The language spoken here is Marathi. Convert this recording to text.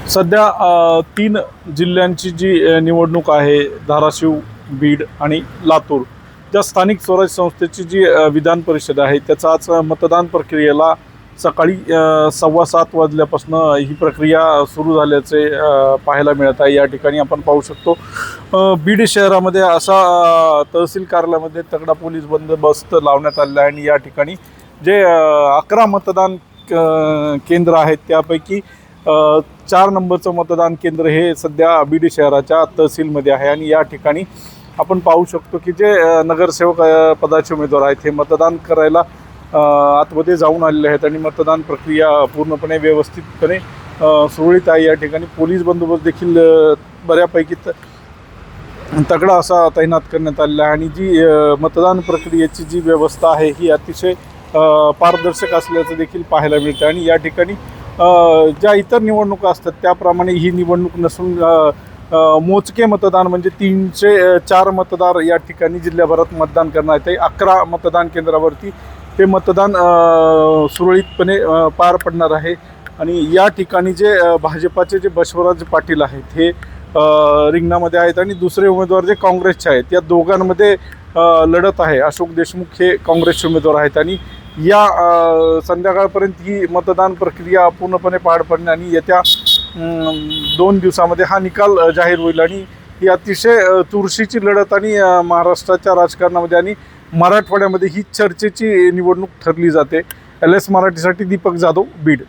सध्या 3 जिल्ह्यांची जी निवडणूक आहे, धाराशिव, बीड आणि लातूर, ज्या स्थानिक स्वराज्य संस्थेची जी विधान परिषद आहे, त्याचा आज मतदान प्रक्रियेला सकाळी 7:15 वाजल्यापासून ही प्रक्रिया सुरू झाल्याचे पाहायला मिळत आहे. या ठिकाणी आपण पाहू शकतो बीड शहरामध्ये असा तहसील कार्यालयामध्ये तगडा पोलीस बंदोबस्त लावण्यात आलेला आहे आणि या ठिकाणी जे 11 मतदान केंद्र आहेत त्यापैकी 4 नंबरचं मतदान केंद्र हे सध्या बीड शहराच्या तहसीलमध्ये आहे आणि या ठिकाणी आपण पाहू शकतो की जे नगरसेवक पदाचे उमेदवार आहेत हे मतदान करायला आतमध्ये जाऊन आलेले आहेत आणि मतदान प्रक्रिया पूर्णपणे व्यवस्थितपणे सुरळीत आहे. या ठिकाणी पोलीस बंदोबस्त देखील बऱ्यापैकी तगडा असा तैनात करण्यात आलेला आहे आणि जी मतदान प्रक्रियेची जी व्यवस्था आहे ही अतिशय पारदर्शक असल्याचं देखील पाहायला मिळतं आणि या ठिकाणी ज्या इतर निवडणुका असतात त्याप्रमाणे ही निवडणूक नसून मोजके मतदान म्हणजे 304 मतदार या ठिकाणी जिल्ह्याभरात मतदान करणार आहे. 11 मतदान केंद्रावरती ते मतदान सुरळीतपणे पार पडणार आहे आणि या ठिकाणी जे भाजपाचे जे बसवराज पाटील आहेत हे रिंगणामध्ये आहेत आणि दुसरे उमेदवार जे काँग्रेसचे आहेत या दोघांमध्ये लढत आहे. अशोक देशमुख हे काँग्रेसचे उमेदवार आहेत आणि या संध्याकाळपर्यंत ही मतदान प्रक्रिया पूर्णपणे पार पडणे आणि येत्या 2 दिवसामध्ये हा निकाल जाहीर होईल आणि ही अतिशय चुरशीची लढत आणि महाराष्ट्राच्या राजकारणामध्ये आणि मराठवाड्यामध्ये ही चर्चेची निवडणूक ठरली जाते. LS मराठीसाठी दीपक जाधव, बीड.